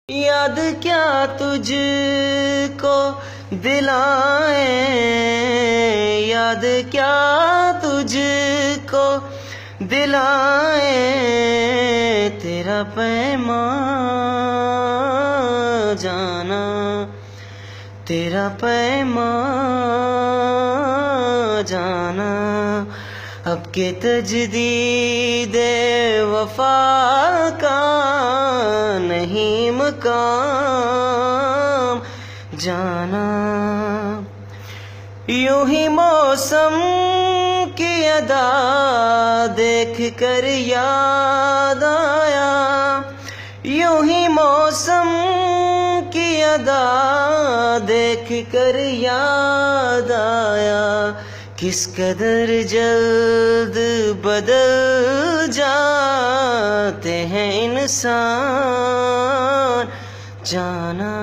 याद क्या तुझको दिलाए, याद क्या तुझको दिलाए, तेरा पैमां जाना, तेरा पैमां जाना। अब के तजदीदे वफा का नहीं मकाम जाना। यूं ही मौसम की अदा देख कर याद आया, यूं ही मौसम की अदा देख कर याद आया। किस कदर जल्द बदल जाते हैं इंसान जाना।